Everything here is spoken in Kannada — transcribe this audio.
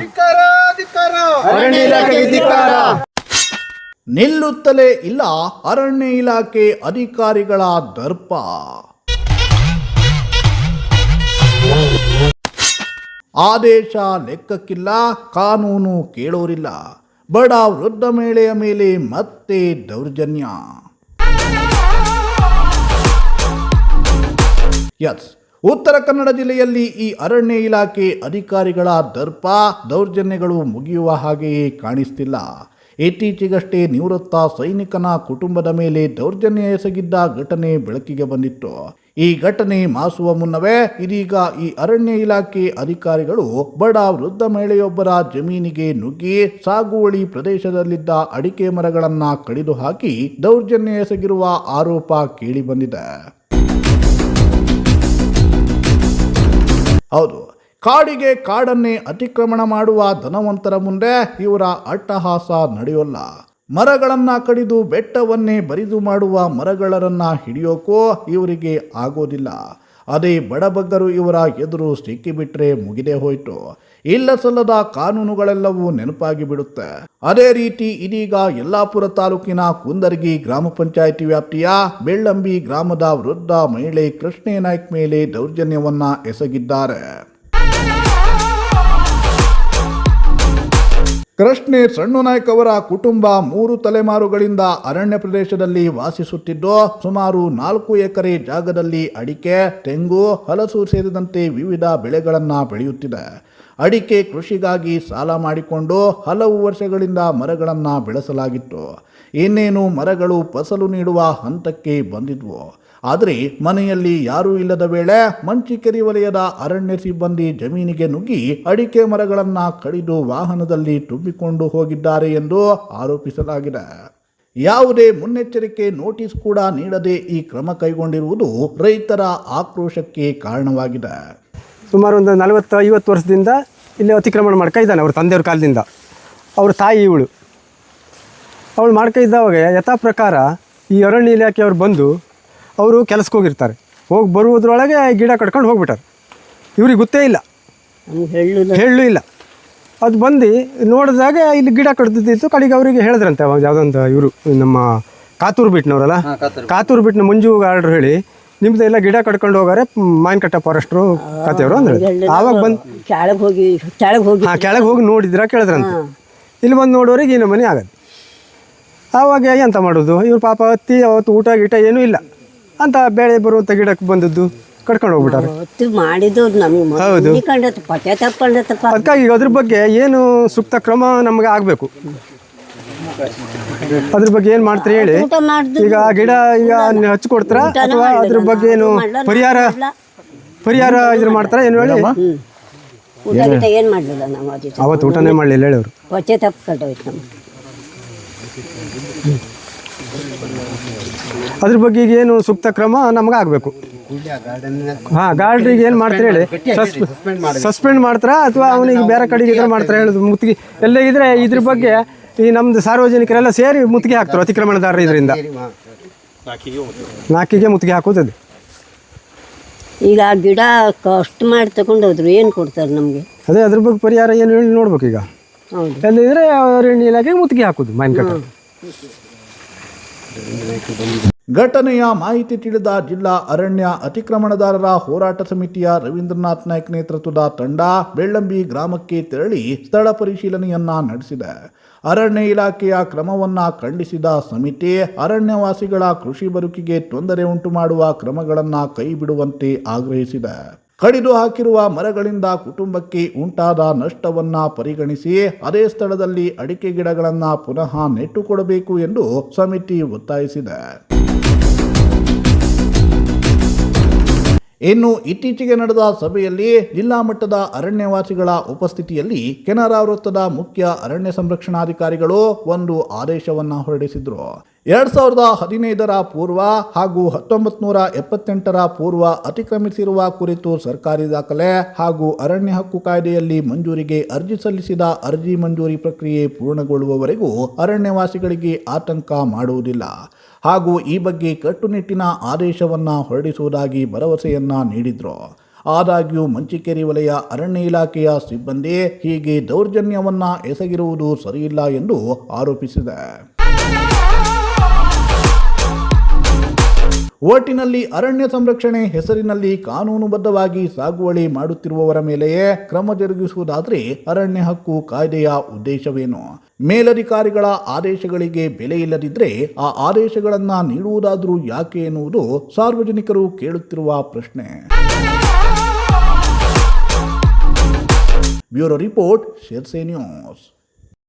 ಧಿಕ್ಕಾರ, ಧಿಕ್ಕಾರ. ಅರಣ್ಯ ಇಲಾಖೆಗೆ ಧಿಕ್ಕಾರ. ನಿಲ್ಲುತ್ತಲೇ ಇಲ್ಲ ಅರಣ್ಯ ಇಲಾಖೆ ಅಧಿಕಾರಿಗಳ ದರ್ಪ. ಆದೇಶ ಲೆಕ್ಕಕ್ಕಿಲ್ಲ, ಕಾನೂನು ಕೇಳೋರಿಲ್ಲ. ಬಡ ವೃದ್ಧ ಮಹಿಳೆಯ ಮೇಲೆ ಮತ್ತೆ ದೌರ್ಜನ್ಯ. ಎಸ್, ಉತ್ತರ ಕನ್ನಡ ಜಿಲ್ಲೆಯಲ್ಲಿ ಈ ಅರಣ್ಯ ಇಲಾಖೆ ಅಧಿಕಾರಿಗಳ ದರ್ಪ ದೌರ್ಜನ್ಯಗಳು ಮುಗಿಯುವ ಹಾಗೆಯೇ ಕಾಣಿಸ್ತಿಲ್ಲ. ಇತ್ತೀಚೆಗಷ್ಟೇ ನಿವೃತ್ತ ಸೈನಿಕನ ಕುಟುಂಬದ ಮೇಲೆ ದೌರ್ಜನ್ಯ ಎಸಗಿದ್ದ ಘಟನೆ ಬೆಳಕಿಗೆ ಬಂದಿತ್ತು. ಈ ಘಟನೆ ಮಾಸುವ ಮುನ್ನವೇ ಇದೀಗ ಈ ಅರಣ್ಯ ಇಲಾಖೆ ಅಧಿಕಾರಿಗಳು ಬಡ ವೃದ್ಧ ಮಹಿಳೆಯೊಬ್ಬರ ಜಮೀನಿಗೆ ನುಗ್ಗಿ ಸಾಗುವಳಿ ಪ್ರದೇಶದಲ್ಲಿದ್ದ ಅಡಿಕೆ ಮರಗಳನ್ನು ಕಡಿದು ಹಾಕಿ ದೌರ್ಜನ್ಯ ಎಸಗಿರುವ ಆರೋಪ ಕೇಳಿಬಂದಿದೆ. ಹೌದು, ಕಾಡಿಗೆ ಕಾಡನ್ನೇ ಅತಿಕ್ರಮಣ ಮಾಡುವ ಧನವಂತರ ಮುಂದೆ ಇವರ ಅಟ್ಟಹಾಸ ನಡೆಯೋಲ್ಲ. ಮರಗಳನ್ನ ಕಡಿದು ಬೆಟ್ಟವನ್ನೇ ಬರಿದು ಮಾಡುವ ಮರಗಳರನ್ನ ಹಿಡಿಯೋಕೋ ಇವರಿಗೆ ಆಗೋದಿಲ್ಲ. ಅದೇ ಬಡಬಗ್ಗರು ಇವರ ಎದುರು ಸಿಕ್ಕಿಬಿಟ್ರೆ ಮುಗಿದೇ ಹೋಯ್ತು. ಇಲ್ಲ ಸಲ್ಲದ ಕಾನೂನುಗಳೆಲ್ಲವೂ ನೆನಪಾಗಿ ಬಿಡುತ್ತೆ. ಅದೇ ರೀತಿ ಇದೀಗ ಯಲ್ಲಾಪುರ ತಾಲೂಕಿನ ಕುಂದರ್ಗಿ ಗ್ರಾಮ ಪಂಚಾಯಿತಿ ವ್ಯಾಪ್ತಿಯ ಬೆಳ್ಳಂಬಿ ಗ್ರಾಮದ ವೃದ್ಧ ಮಹಿಳೆ ಕೃಷ್ಣೇ ನಾಯ್ಕ್ ಮೇಲೆ ದೌರ್ಜನ್ಯವನ್ನ ಎಸಗಿದ್ದಾರೆ. ಕೃಷ್ಣೇ ಸಣ್ಣು ನಾಯ್ಕ್ ಅವರ ಕುಟುಂಬ 3 ತಲೆಮಾರುಗಳಿಂದ ಅರಣ್ಯ ಪ್ರದೇಶದಲ್ಲಿ ವಾಸಿಸುತ್ತಿದ್ದು ಸುಮಾರು 4 ಎಕರೆ ಜಾಗದಲ್ಲಿ ಅಡಿಕೆ, ತೆಂಗು, ಹಲಸು ಸೇರಿದಂತೆ ವಿವಿಧ ಬೆಳೆಗಳನ್ನು ಬೆಳೆಯುತ್ತಿದೆ. ಅಡಿಕೆ ಕೃಷಿಗಾಗಿ ಸಾಲ ಮಾಡಿಕೊಂಡು ಹಲವು ವರ್ಷಗಳಿಂದ ಮರಗಳನ್ನು ಬೆಳೆಸಲಾಗಿತ್ತು. ಇನ್ನೇನು ಮರಗಳು ಫಸಲು ನೀಡುವ ಹಂತಕ್ಕೆ ಬಂದಿದ್ವು. ಆದರೆ ಮನೆಯಲ್ಲಿ ಯಾರೂ ಇಲ್ಲದ ವೇಳೆ ಮಂಚಿಕೆರೆ ವಲಯದ ಅರಣ್ಯ ಸಿಬ್ಬಂದಿ ಜಮೀನಿಗೆ ನುಗ್ಗಿ ಅಡಿಕೆ ಮರಗಳನ್ನು ಕಡಿದು ವಾಹನದಲ್ಲಿ ತುಂಬಿಕೊಂಡು ಹೋಗಿದ್ದಾರೆ ಎಂದು ಆರೋಪಿಸಲಾಗಿದೆ. ಯಾವುದೇ ಮುನ್ನೆಚ್ಚರಿಕೆ ನೋಟಿಸ್ ಕೂಡ ನೀಡದೆ ಈ ಕ್ರಮ ಕೈಗೊಂಡಿರುವುದು ರೈತರ ಆಕ್ರೋಶಕ್ಕೆ ಕಾರಣವಾಗಿದೆ. ಸುಮಾರು ಒಂದು 40-50 ವರ್ಷದಿಂದ ಇಲ್ಲಿ ಅತಿಕ್ರಮಣ ಮಾಡ್ಕೊ ಇದ್ದಾನೆ. ಅವ್ರ ತಂದೆಯವ್ರ ಕಾಲದಿಂದ. ಅವ್ರ ತಾಯಿ ಅವಳು ಮಾಡ್ಕೊ ಇದ್ದವಾಗ ಯಥಾ ಪ್ರಕಾರ ಈ ಅರಣ್ಯ ಇಲಾಖೆಯವ್ರು ಬಂದು ಅವರು ಕೆಲಸಕ್ಕೆ ಹೋಗಿರ್ತಾರೆ. ಹೋಗಿ ಬರುವುದ್ರೊಳಗೆ ಗಿಡ ಕಟ್ಕೊಂಡು ಹೋಗ್ಬಿಟ್ಟಾರೆ. ಇವ್ರಿಗೆ ಗೊತ್ತೇ ಇಲ್ಲ, ಹೇಳಲೂ ಇಲ್ಲ. ಅದು ಬಂದು ನೋಡಿದಾಗ ಇಲ್ಲಿ ಗಿಡ ಕಡ್ದಿತ್ತು. ಕಡೆಗೆ ಅವರಿಗೆ ಹೇಳಿದ್ರಂತೆ ಅವಾಗ ಯಾವುದೊಂದು ಇವರು ನಮ್ಮ ಕಾತೂರು ಬಿಟ್ನವರಲ್ಲ, ಕಾತೂರು ಬಿಟ್ನ ಮಂಜು ಗಾರ್ಡ್ರು ಹೇಳಿ ನಿಮ್ದು ಎಲ್ಲ ಗಿಡ ಕಟ್ಕೊಂಡು ಹೋಗಾರೆ ಮಾವಿನಕಟ್ಟೆ ಫಾರೆಸ್ಟ್ರು ಕತೆಯವರು ಅಂದ್ರೆ. ಆವಾಗ ಬಂದು ಕೆಳಗೆ ಹೋಗಿ ನೋಡಿದ್ರ ಕೇಳಿದ್ರಂತೆ. ಇಲ್ಲಿ ಬಂದು ನೋಡೋರಿಗೆ ಈ ನಮೂನೆ ಆಗದು. ಆವಾಗ ಎಂತ ಮಾಡೋದು, ಇವ್ರು ಪಾಪ ಹತ್ತಿ ಅವತ್ತು ಊಟ ಗೀಟ ಏನೂ ಇಲ್ಲ ಅಂತ ಬೆಳೆ ಬರುವಂಥ ಗಿಡಕ್ಕೆ ಬಂದದ್ದು ಕಟ್ಕೊಂಡು ಹೋಗ್ಬಿಟ್ಟಾರೆ. ಹೌದು, ಅದಕ್ಕಾಗಿ ಅದ್ರ ಬಗ್ಗೆ ಏನು ಸೂಕ್ತ ಕ್ರಮ ನಮಗೆ ಆಗಬೇಕು. ಅದ್ರ ಬಗ್ಗೆ ಏನು ಮಾಡ್ತೀರಿ ಹೇಳಿ. ಈಗ ಆ ಗಿಡ ಈಗ ಹಚ್ಕೊಡ್ತಾರ ಅಥವಾ ಅದ್ರ ಬಗ್ಗೆ ಏನು ಪರಿಹಾರ ಇದ್ರ ಮಾಡ್ತಾರ ಏನು ಹೇಳಿ. ಅವತ್ತು ಊಟನೇ ಮಾಡಲಿಲ್ಲ ಹೇಳಿ ಅವರು. ಅದ್ರ ಬಗ್ಗೆ ಈಗ ಏನು ಸೂಕ್ತ ಕ್ರಮ ನಮ್ಗೆ ಆಗಬೇಕು. ಗಾರ್ಡ್ರಿಗೆ ಏನು ಮಾಡ್ತಾರೆ ಹೇಳಿ, ಸಸ್ಪೆಂಡ್ ಮಾಡ್ತಾರಾ ಅಥವಾ ಅವನಿಗೆ ಬೇರೆ ಕಡೆಗೆ ಇದ್ರೆ ಮಾಡ್ತಾರೆ ಹೇಳೋದು. ಮುತ್ತಿಗೆ ಎಲ್ಲ ಇದ್ರೆ ಇದ್ರ ಬಗ್ಗೆ ಈ ನಮ್ದು ಸಾರ್ವಜನಿಕರೆಲ್ಲ ಸೇರಿ ಮುತ್ತಿಗೆ ಹಾಕ್ತಾರೆ. ಅತಿಕ್ರಮಣದಾರರು ಇದರಿಂದ ನಾಕಿಗೆ ಮುತ್ತಿಗೆ ಹಾಕೋದು. ಈಗ ಗಿಡ ಕಷ್ಟ ಮಾಡಿ ತಗೊಂಡೋದ್ರು ಏನು ಕೊಡ್ತಾರೆ ನಮಗೆ? ಅದೇ ಅದ್ರ ಬಗ್ಗೆ ಪರಿಹಾರ ಏನು ಹೇಳಿ ನೋಡ್ಬೇಕು. ಈಗ ಎಲ್ಲಿದ್ರೆ ಅರಣ್ಯ ಇಲಾಖೆಗೆ ಮುತ್ತಿಗೆ ಹಾಕೋದು ಮಾವಿನಕಟ್ಟೆ. ಘಟನೆಯ ಮಾಹಿತಿ ತಿಳಿದ ಜಿಲ್ಲಾ ಅರಣ್ಯ ಅತಿಕ್ರಮಣದಾರರ ಹೋರಾಟ ಸಮಿತಿಯ ರವೀಂದ್ರನಾಥ್ ನಾಯ್ಕ್ ನೇತೃತ್ವದ ತಂಡ ಬೆಳ್ಳಂಬಿ ಗ್ರಾಮಕ್ಕೆ ತೆರಳಿ ಸ್ಥಳ ಪರಿಶೀಲನೆಯನ್ನ ನಡೆಸಿದೆ. ಅರಣ್ಯ ಇಲಾಖೆಯ ಕ್ರಮವನ್ನ ಖಂಡಿಸಿದ ಸಮಿತಿ ಅರಣ್ಯವಾಸಿಗಳ ಕೃಷಿ ಬದುಕಿಗೆ ತೊಂದರೆ ಉಂಟು ಮಾಡುವ ಕ್ರಮಗಳನ್ನು ಕೈ ಬಿಡುವಂತೆ ಆಗ್ರಹಿಸಿದೆ. ಕಡಿದು ಹಾಕಿರುವ ಮರಗಳಿಂದ ಕುಟುಂಬಕ್ಕೆ ಉಂಟಾದ ನಷ್ಟವನ್ನ ಪರಿಗಣಿಸಿ ಅದೇ ಸ್ಥಳದಲ್ಲಿ ಅಡಿಕೆ ಗಿಡಗಳನ್ನು ಪುನಃ ನೆಟ್ಟುಕೊಡಬೇಕು ಎಂದು ಸಮಿತಿ ಒತ್ತಾಯಿಸಿದೆ. ಇನ್ನು ಇತ್ತೀಚೆಗೆ ನಡೆದ ಸಭೆಯಲ್ಲಿ ಜಿಲ್ಲಾ ಮಟ್ಟದ ಅರಣ್ಯವಾಸಿಗಳ ಉಪಸ್ಥಿತಿಯಲ್ಲಿ ಕೆನರಾ ವೃತ್ತದ ಮುಖ್ಯ ಅರಣ್ಯ ಸಂರಕ್ಷಣಾಧಿಕಾರಿಗಳು ಒಂದು ಆದೇಶವನ್ನು ಹೊರಡಿಸಿದ್ರು. 2015 ಪೂರ್ವ ಹಾಗೂ 1978 ಪೂರ್ವ ಅತಿಕ್ರಮಿಸಿರುವ ಕುರಿತು ಸರ್ಕಾರಿ ದಾಖಲೆ ಹಾಗೂ ಅರಣ್ಯ ಹಕ್ಕು ಕಾಯ್ದೆಯಲ್ಲಿ ಮಂಜೂರಿಗೆ ಅರ್ಜಿ ಸಲ್ಲಿಸಿದ ಅರ್ಜಿ ಮಂಜೂರಿ ಪ್ರಕ್ರಿಯೆ ಪೂರ್ಣಗೊಳ್ಳುವವರೆಗೂ ಅರಣ್ಯವಾಸಿಗಳಿಗೆ ಆತಂಕ ಮಾಡುವುದಿಲ್ಲ ಹಾಗೂ ಈ ಬಗ್ಗೆ ಕಟ್ಟುನಿಟ್ಟಿನ ಆದೇಶವನ್ನು ಹೊರಡಿಸುವುದಾಗಿ ಭರವಸೆಯನ್ನ ನೀಡಿದ್ರು. ಆದಾಗ್ಯೂ ಮಂಚಿಕೇರಿ ವಲಯ ಅರಣ್ಯ ಇಲಾಖೆಯ ಸಿಬ್ಬಂದಿ ಹೀಗೆ ದೌರ್ಜನ್ಯವನ್ನ ಎಸಗಿರುವುದು ಸರಿಯಿಲ್ಲ ಎಂದು ಆರೋಪಿಸಿದೆ. ಒಟ್ಟಿನಲ್ಲಿ ಅರಣ್ಯ ಸಂರಕ್ಷಣೆ ಹೆಸರಿನಲ್ಲಿ ಕಾನೂನುಬದ್ಧವಾಗಿ ಸಾಗುವಳಿ ಮಾಡುತ್ತಿರುವವರ ಮೇಲೆಯೇ ಕ್ರಮ ಜರುಗಿಸುವುದಾದರೆ ಅರಣ್ಯ ಹಕ್ಕು ಕಾಯ್ದೆಯ ಉದ್ದೇಶವೇನು? ಮೇಲಧಿಕಾರಿಗಳ ಆದೇಶಗಳಿಗೆ ಬೆಲೆ ಇಲ್ಲದಿದ್ದರೆ ಆ ಆದೇಶಗಳನ್ನು ನೀಡುವುದಾದರೂ ಯಾಕೆ ಎನ್ನುವುದು ಸಾರ್ವಜನಿಕರು ಕೇಳುತ್ತಿರುವ ಪ್ರಶ್ನೆ. Bureau report, Sirsi news.